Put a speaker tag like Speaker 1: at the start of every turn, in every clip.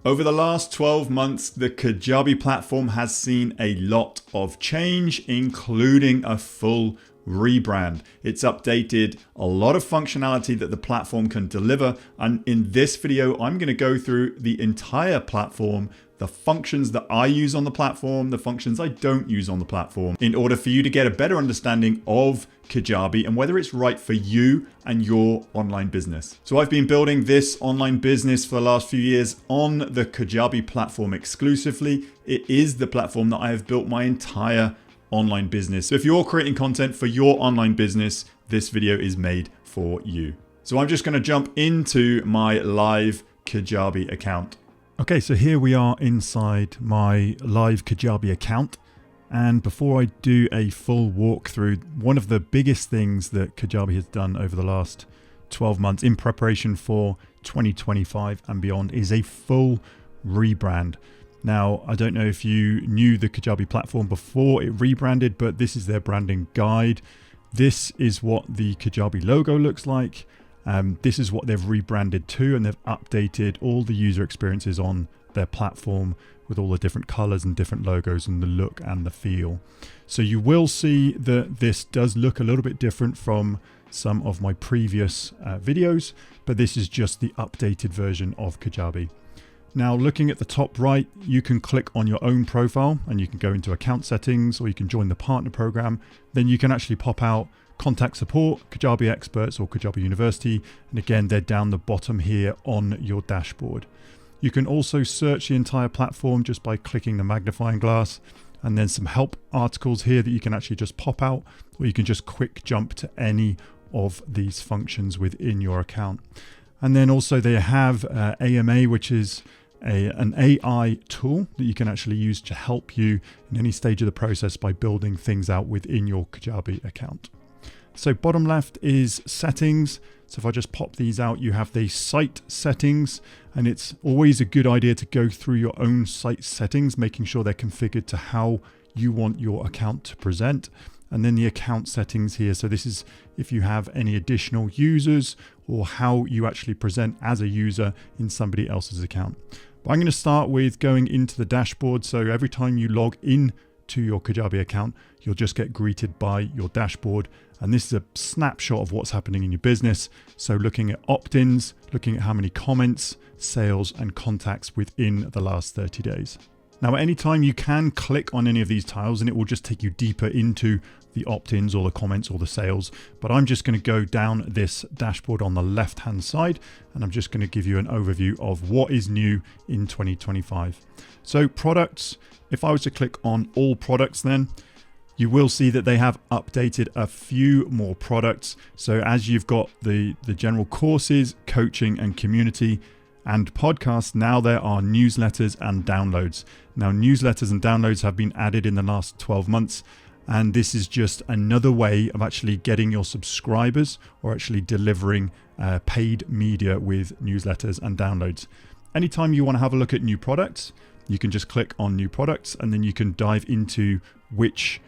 Speaker 1: Over the last 12 months, the Kajabi platform has seen a lot of change, including a full rebrand. It's updated a lot of functionality that the platform can deliver. And in this video, I'm going to go through the entire platform, the functions that I use on the platform, the functions I don't use on the platform, in order for you to get a better understanding of Kajabi and whether it's right for you and your online business. So I've been building this online business for the last few years on the Kajabi platform exclusively. It is the platform that I have built my entire online business. So if you're creating content for your online business, this video is made for you. So I'm just going to jump into my live Kajabi account. Okay, so here we are inside my live Kajabi account. And before I do a full walkthrough, one of the biggest things that Kajabi has done over the last 12 months in preparation for 2025 and beyond is a full rebrand. Now, I don't know if you knew the Kajabi platform before it rebranded, but this is their branding guide. This is what the Kajabi logo looks like. This is what they've rebranded to, and they've updated all the user experiences on their platform with all the different colors and different logos and the look and the feel. So you will see that this does look a little bit different from some of my previous videos, but this is just the updated version of Kajabi. Now, looking at the top right, you can click on your own profile and you can go into account settings, or you can join the partner program. Then you can actually pop out contact support, Kajabi experts, or Kajabi University. And again, they're down the bottom here on your dashboard. You can also search the entire platform just by clicking the magnifying glass, and then some help articles here that you can actually just pop out, or you can just quick jump to any of these functions within your account. And then also they have AMA, which is an AI tool that you can actually use to help you in any stage of the process by building things out within your Kajabi account. So bottom left is settings. So if I just pop these out, you have the site settings, and it's always a good idea to go through your own site settings, making sure they're configured to how you want your account to present. And then the account settings here. So this is if you have any additional users or how you actually present as a user in somebody else's account. But I'm going to start with going into the dashboard. So every time you log in to your Kajabi account, you'll just get greeted by your dashboard. And this is a snapshot of what's happening in your business. So looking at opt-ins, looking at how many comments, sales, and contacts within the last 30 days. Now, at any time you can click on any of these tiles and it will just take you deeper into the opt-ins or the comments or the sales. But I'm just going to go down this dashboard on the left-hand side, and I'm just going to give you an overview of what is new in 2025. So products, if I was to click on all products, then you will see that they have updated a few more products. So as you've got the general courses, coaching and community and podcasts, now there are newsletters and downloads. Now, newsletters and downloads have been added in the last 12 months. And this is just another way of actually getting your subscribers or actually delivering paid media with newsletters and downloads. Anytime you want to have a look at new products, you can just click on new products, and then you can dive into which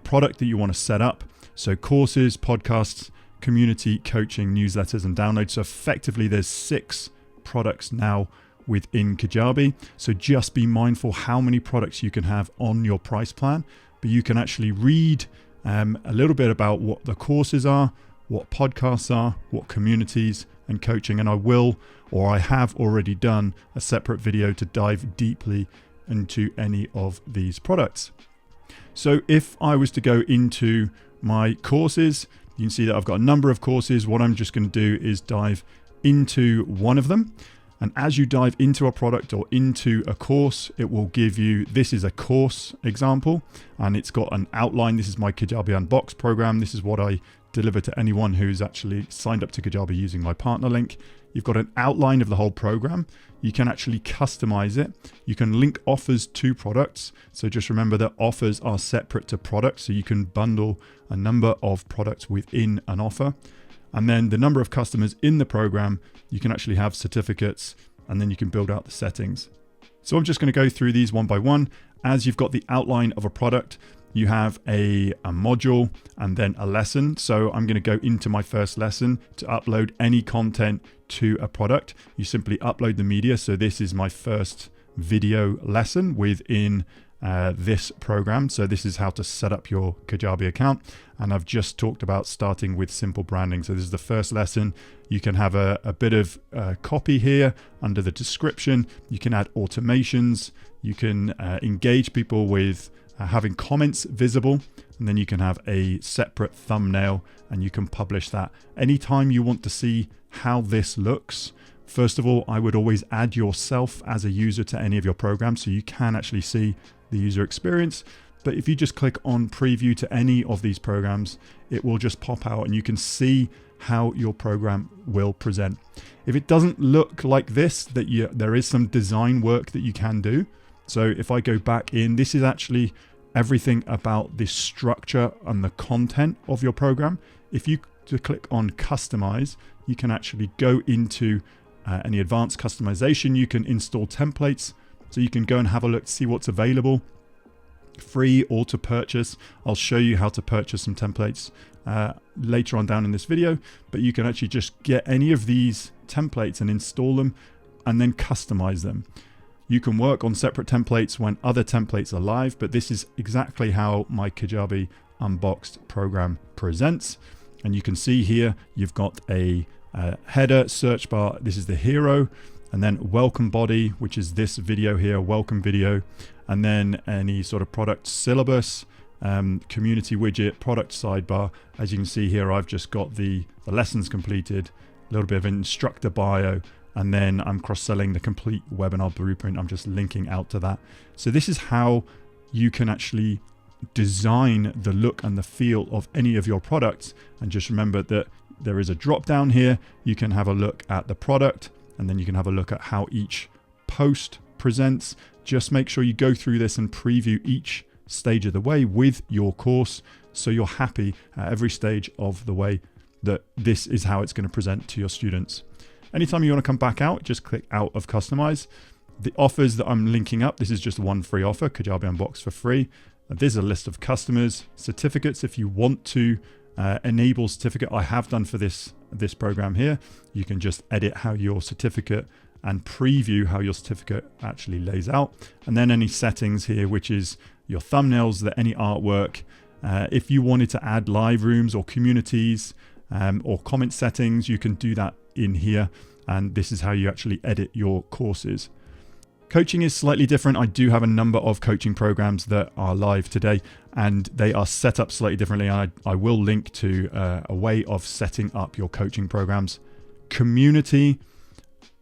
Speaker 1: product that you want to set up. So courses, podcasts, community, coaching, newsletters, and downloads. So effectively there's 6 products now within Kajabi. So just be mindful how many products you can have on your price plan, but you can actually read a little bit about what the courses are, what podcasts are, what communities and coaching. And I have already done a separate video to dive deeply into any of these products. So if I was to go into my courses, you can see that I've got a number of courses. What I'm just going to do is dive into one of them. And as you dive into a product or into a course, it will give you, this is a course example, and it's got an outline. This is my Kajabi Unbox program. This is what I deliver to anyone who's actually signed up to Kajabi using my partner link. You've got an outline of the whole program. You can actually customize it. You can link offers to products. So just remember that offers are separate to products. So you can bundle a number of products within an offer. And then the number of customers in the program, you can actually have certificates, and then you can build out the settings. So I'm just going to go through these one by one. As you've got the outline of a product, you have a module and then a lesson. So I'm going to go into my first lesson to upload any content to a product. You simply upload the media. So this is my first video lesson within this program. So this is how to set up your Kajabi account. And I've just talked about starting with simple branding. So this is the first lesson. You can have a bit of copy here under the description. You can add automations. You can engage people with having comments visible, and then you can have a separate thumbnail and you can publish that. Anytime you want to see how this looks, first of all, I would always add yourself as a user to any of your programs so you can actually see the user experience. But if you just click on preview to any of these programs, it will just pop out and you can see how your program will present. If it doesn't look like this, there is some design work that you can do. So if I go back in, this is actually everything about the structure and the content of your program. If you click on customize, you can actually go into any advanced customization. You can install templates. So you can go and have a look, see what's available, free or to purchase. I'll show you how to purchase some templates later on down in this video, but you can actually just get any of these templates and install them and then customize them. You can work on separate templates when other templates are live, but this is exactly how my Kajabi Unboxed program presents. And you can see here, you've got a header, search bar. This is the hero. And then welcome body, which is this video here, welcome video. And then any sort of product syllabus, community widget, product sidebar. As you can see here, I've just got the lessons completed, a little bit of instructor bio, and then I'm cross-selling the complete webinar blueprint. I'm just linking out to that. So this is how you can actually design the look and the feel of any of your products. And just remember that there is a drop down here. You can have a look at the product, and then you can have a look at how each post presents. Just make sure you go through this and preview each stage of the way with your course, so you're happy at every stage of the way that this is how it's going to present to your students. Anytime you want to come back out, just click out of customize. The offers that I'm linking up, this is just one free offer, Kajabi Unboxed for free. There's a list of customers, certificates. If you want to enable certificate, I have done for this program here. You can just edit how your certificate and preview how your certificate actually lays out. And then any settings here, which is your thumbnails, any artwork. If you wanted to add live rooms or communities or comment settings, you can do that in here. And this is how you actually edit your courses. Coaching is slightly different. I do have a number of coaching programs that are live today, and they are set up slightly differently. I will link to a way of setting up your coaching programs. Community,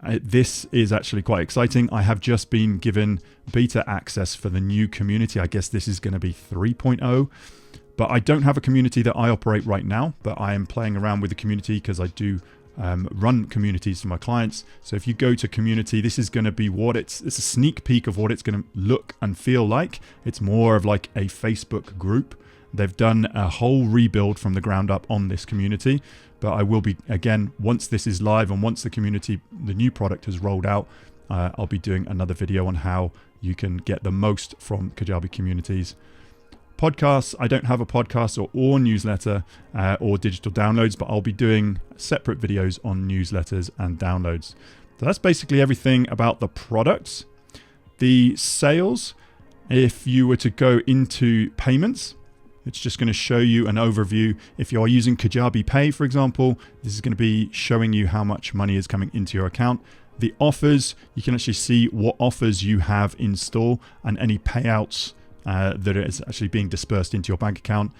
Speaker 1: this is actually quite exciting. I have just been given beta access for the new community. I guess this is going to be 3.0, but I don't have a community that I operate right now, but I am playing around with the community because I do run communities for my clients. So if you go to community, this is going to be what it's a sneak peek of what it's going to look and feel like. It's more of like a Facebook group. They've done a whole rebuild from the ground up on this community, but I will be, again, once this is live and once the community, the new product has rolled out, I'll be doing another video on how you can get the most from Kajabi communities. Podcasts, I don't have a podcast or newsletter or digital downloads, but I'll be doing separate videos on newsletters and downloads. So that's basically everything about the products. The sales, if you were to go into payments, it's just going to show you an overview. If you are using Kajabi Pay, for example, this is going to be showing you how much money is coming into your account. The offers, you can actually see what offers you have in store and any payouts that is actually being dispersed into your bank account.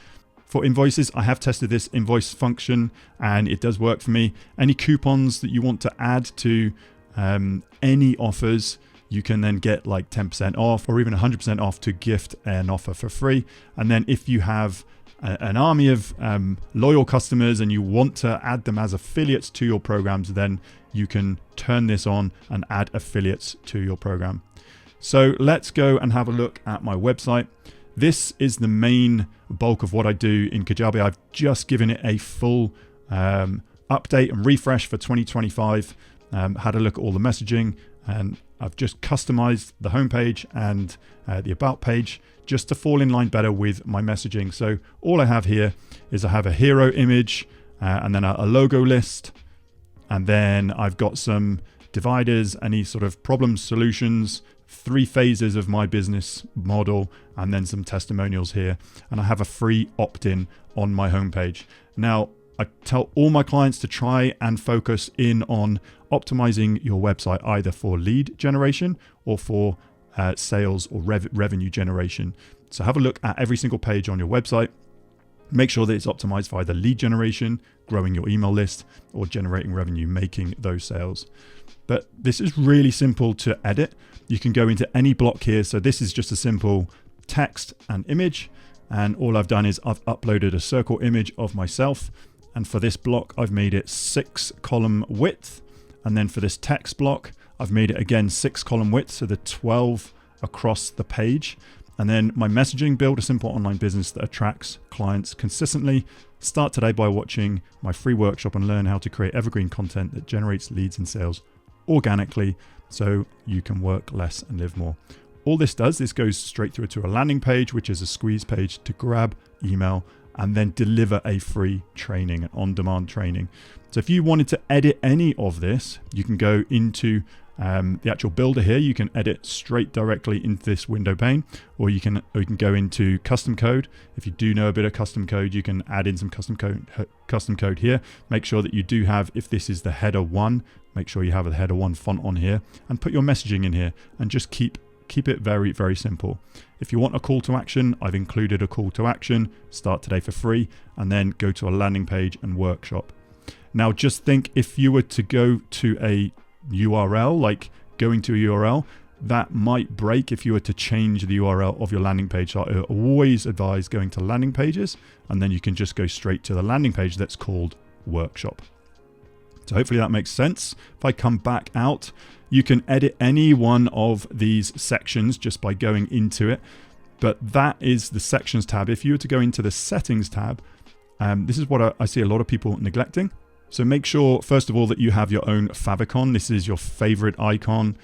Speaker 1: For invoices, I have tested this invoice function and it does work for me. Any coupons that you want to add to any offers, you can then get like 10% off or even 100% off to gift an offer for free. And then if you have an army of loyal customers and you want to add them as affiliates to your programs, then you can turn this on and add affiliates to your program. So let's go and have a look at my website. This is the main bulk of what I do in Kajabi. I've just given it a full update and refresh for 2025. Had a look at all the messaging, and I've just customized the homepage and the about page just to fall in line better with my messaging. So all I have here is I have a hero image and then a logo list. And then I've got some dividers, any sort of problem solutions, 3 phases of my business model, and then some testimonials here. And I have a free opt-in on my homepage. Now, I tell all my clients to try and focus in on optimizing your website either for lead generation or for sales or revenue generation. So have a look at every single page on your website. Make sure that it's optimized for either lead generation, growing your email list, or generating revenue, making those sales. But this is really simple to edit. You can go into any block here. So this is just a simple text and image. And all I've done is I've uploaded a circle image of myself. And for this block, I've made it 6 column width. And then for this text block, I've made it again 6 column width. So the 12 across the page. And then my messaging: build a simple online business that attracts clients consistently. Start today by watching my free workshop and learn how to create evergreen content that generates leads and sales organically so you can work less and live more. All this goes straight through to a landing page, which is a squeeze page to grab email and then deliver a free training, an on-demand training. So if you wanted to edit any of this, you can go into the actual builder here. You can edit straight directly into this window pane, or you can go into custom code. If you do know a bit of custom code, you can add in some custom code here. Make sure that you do have, if this is the header 1, make sure you have a header 1 font on here, and put your messaging in here, and just keep it very, very simple. If you want a call to action, I've included a call to action. Start today for free, and then go to a landing page and workshop. Now just think, if you were to go to a URL, like going to a URL, that might break if you were to change the URL of your landing page. So I always advise going to landing pages, and then you can just go straight to the landing page that's called workshop. So hopefully that makes sense. If I come back out, you can edit any one of these sections just by going into it. But that is the sections tab. If you were to go into the settings tab, this is what I see a lot of people neglecting. So make sure, first of all, that you have your own favicon. This is your favorite icon.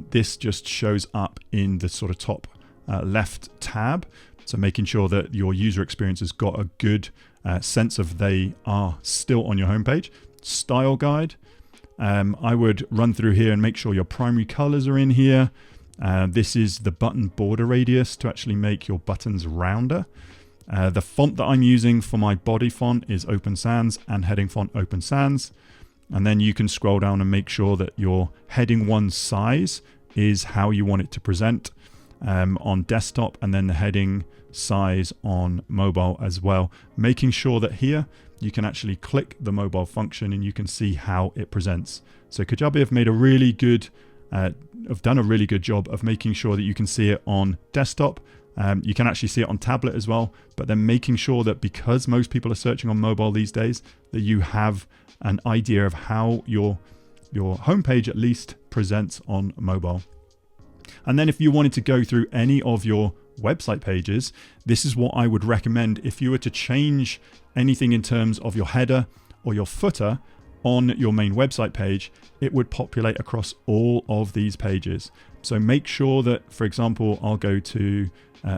Speaker 1: This just shows up in the sort of top left tab. So making sure that your user experience has got a good sense of they are still on your homepage. Style guide. I would run through here and make sure your primary colors are in here. This is the button border radius to actually make your buttons rounder. The font that I'm using for my body font is Open Sans, and heading font Open Sans. And then you can scroll down and make sure that your heading 1 size is how you want it to present on desktop, and then the heading size on mobile as well. Making sure that here you can actually click the mobile function and you can see how it presents. So Kajabi have made a really good, have done a really good job of making sure that you can see it on desktop. You can actually see it on tablet as well, but then making sure that, because most people are searching on mobile these days, that you have an idea of how your homepage at least presents on mobile. And then if you wanted to go through any of your website pages, this is what I would recommend. If you were to change anything in terms of your header or your footer on your main website page, it would populate across all of these pages. So make sure that, for example, I'll go to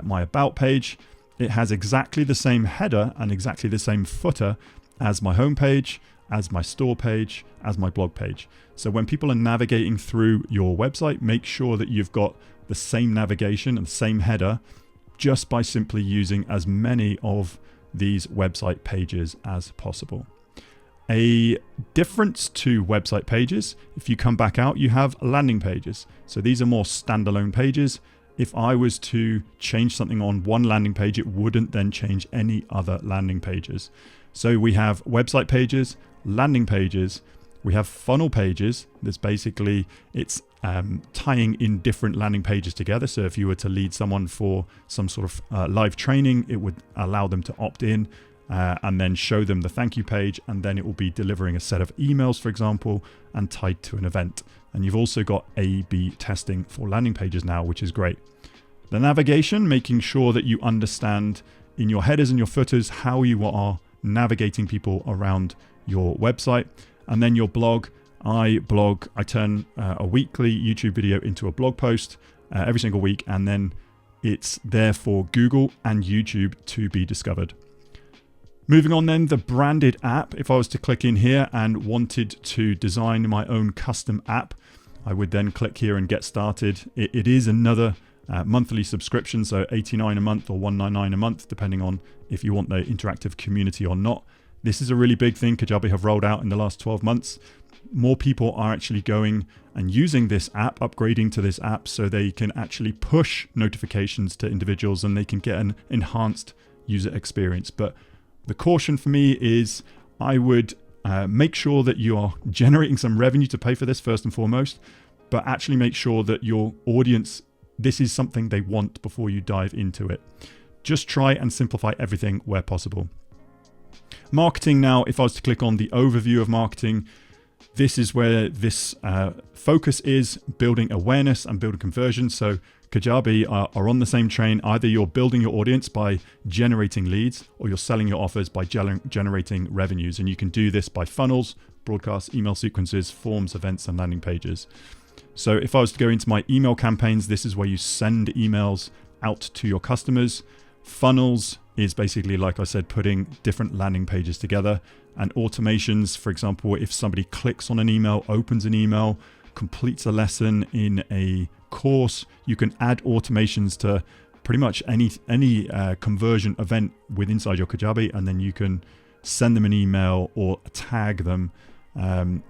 Speaker 1: my about page. It has exactly the same header and exactly the same footer as my home page, as my store page, as my blog page. So when people are navigating through your website, make sure that you've got the same navigation and the same header, just by simply using as many of these website pages as possible. A difference to website pages, if you come back out, you have landing pages. So these are more standalone pages. If I was to change something on one landing page, it wouldn't then change any other landing pages. So we have website pages, landing pages, we have funnel pages. That's basically, it's tying in different landing pages together. So if you were to lead someone for some sort of live training, it would allow them to opt in and then show them the thank you page, and then it will be delivering a set of emails, for example, and tied to an event. And you've also got A/B testing for landing pages now, which is great. The navigation, making sure that you understand in your headers and your footers how you are navigating people around your website. And then your blog, I turn a weekly YouTube video into a blog post every single week, and then it's there for Google and YouTube to be discovered. Moving on then, the branded app. If I was to click in here and wanted to design my own custom app, I would then click here and get started. It is another monthly subscription, so $89 a month or $199 a month, depending on if you want the interactive community or not. This is a really big thing Kajabi have rolled out in the last 12 months. More people are actually going and using this app, upgrading to this app, so they can actually push notifications to individuals and they can get an enhanced user experience. But the caution for me is I would make sure that you are generating some revenue to pay for this first and foremost, but actually make sure that your audience, this is something they want before you dive into it. Just try and simplify everything where possible. Marketing now, if I was to click on the overview of marketing, this is where this focus is, building awareness and building conversion. So Kajabi are on the same train. Either you're building your audience by generating leads, or you're selling your offers by generating revenues. And you can do this by funnels, broadcasts, email sequences, forms, events, and landing pages. So if I was to go into my email campaigns, this is where you send emails out to your customers. Funnels is basically, like I said, putting different landing pages together. And automations, for example, if somebody clicks on an email, opens an email, completes a lesson in a course, you can add automations to pretty much any conversion event inside your Kajabi, and then you can send them an email or tag them.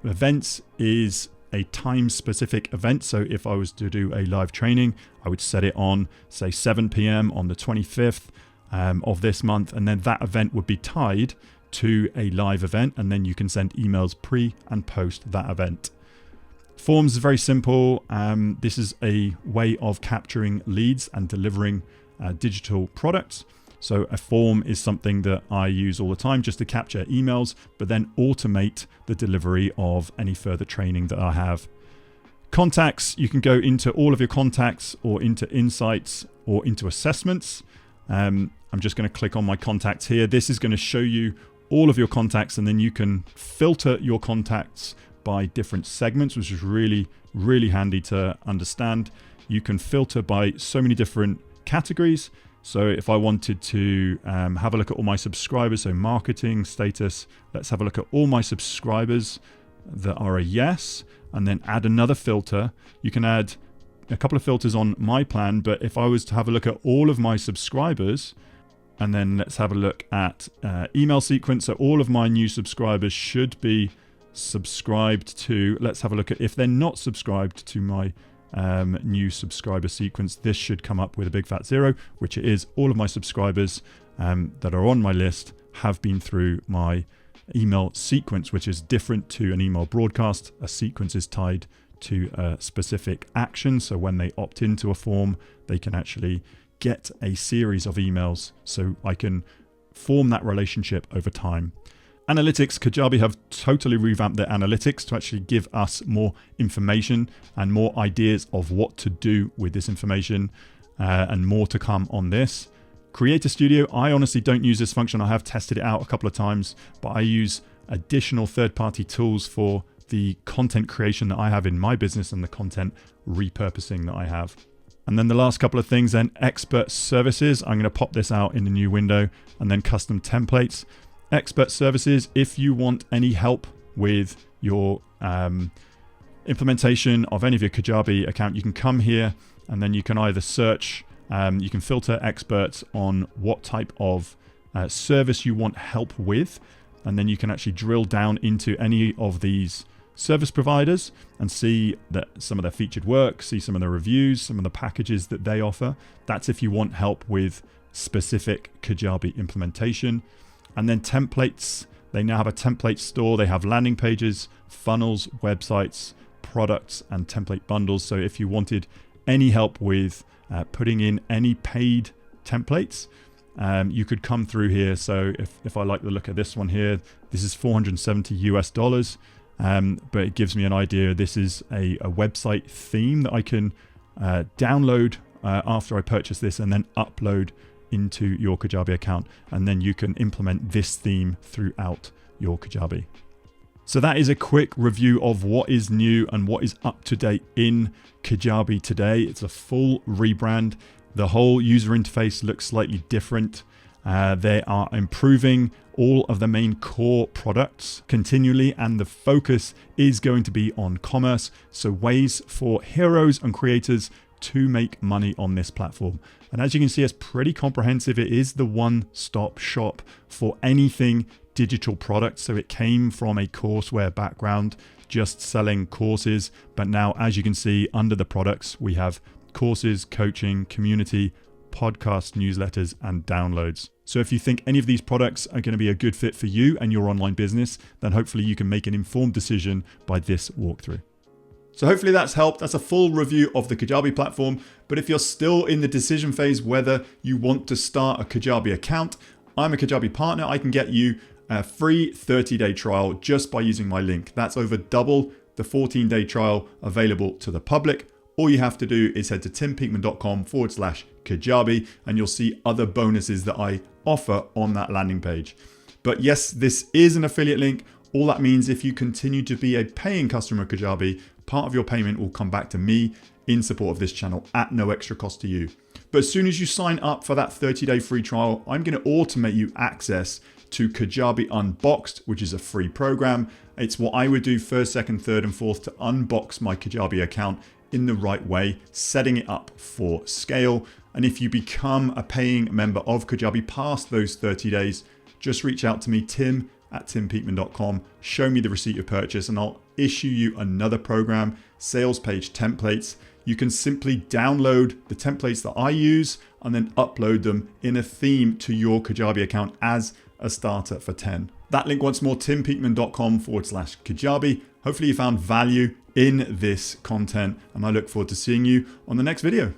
Speaker 1: Events is a time-specific event. So if I was to do a live training, I would set it on, say, 7 p.m. on the 25th of this month, and then that event would be tied to a live event, and then you can send emails pre and post that event. Forms is very simple. This is a way of capturing leads and delivering digital products. So a form is something that I use all the time just to capture emails, but then automate the delivery of any further training that I have. Contacts, you can go into all of your contacts or into insights or into assessments. I'm just going to click on my contacts here. This is going to show you all of your contacts, and then you can filter your contacts by different segments, which is really, really handy to understand. You can filter by so many different categories. So if I wanted to have a look at all my subscribers, so marketing, status, let's have a look at all my subscribers that are a yes, and then add another filter. You can add a couple of filters on my plan, but if I was to have a look at all of my subscribers, and then let's have a look at email sequence. So all of my new subscribers should be subscribed to. Let's have a look at if they're not subscribed to my new subscriber sequence. This should come up with a big fat 0, which it is. All of my subscribers that are on my list have been through my email sequence, which is different to an email broadcast. A sequence is tied to a specific action. So when they opt into a form, they can actually get a series of emails, so I can form that relationship over time. Analytics, Kajabi have totally revamped their analytics to actually give us more information and more ideas of what to do with this information, and more to come on this. Creator Studio, I honestly don't use this function. I have tested it out a couple of times, but I use additional third-party tools for the content creation that I have in my business and the content repurposing that I have. And then the last couple of things then, expert services. I'm going to pop this out in the new window, and then custom templates. Expert services, if you want any help with your implementation of any of your Kajabi account, you can come here and then you can either search, you can filter experts on what type of service you want help with. And then you can actually drill down into any of these service providers and see that some of their featured work, see some of the reviews, some of the packages that they offer. That's if you want help with specific Kajabi implementation. And then templates, they now have a template store. They have landing pages, funnels, websites, products, and template bundles. So if you wanted any help with putting in any paid templates, you could come through here. So if I like the look at this one here, this is $470 US. But it gives me an idea. This is a website theme that I can download after I purchase this and then upload into your Kajabi account. And then you can implement this theme throughout your Kajabi. So that is a quick review of what is new and what is up to date in Kajabi today. It's a full rebrand. The whole user interface looks slightly different. They are improving all of the main core products continually, and the focus is going to be on commerce. So ways for heroes and creators to make money on this platform. And as you can see, it's pretty comprehensive. It is the one-stop shop for anything digital products. So it came from a courseware background, just selling courses. But now, as you can see, under the products, we have courses, coaching, community, podcast, newsletters, and downloads. So if you think any of these products are going to be a good fit for you and your online business, then hopefully you can make an informed decision by this walkthrough. So hopefully that's helped. That's a full review of the Kajabi platform. But if you're still in the decision phase whether you want to start a Kajabi account, I'm a Kajabi partner. I can get you a free 30-day trial just by using my link. That's over double the 14-day trial available to the public. All you have to do is head to timpeakman.com/Kajabi and you'll see other bonuses that I offer on that landing page. But yes, this is an affiliate link. All that means if you continue to be a paying customer of Kajabi, part of your payment will come back to me in support of this channel at no extra cost to you. But as soon as you sign up for that 30-day free trial, I'm going to automate you access to Kajabi Unboxed, which is a free program. It's what I would do first, second, third, and fourth to unbox my Kajabi account in the right way, setting it up for scale. And if you become a paying member of Kajabi past those 30 days, just reach out to me, tim@timpeakman.com, show me the receipt of purchase, and I'll issue you another program, sales page templates. You can simply download the templates that I use and then upload them in a theme to your Kajabi account as a starter for 10. That link once more, timpeakman.com/Kajabi. Hopefully you found value in this content, and I look forward to seeing you on the next video.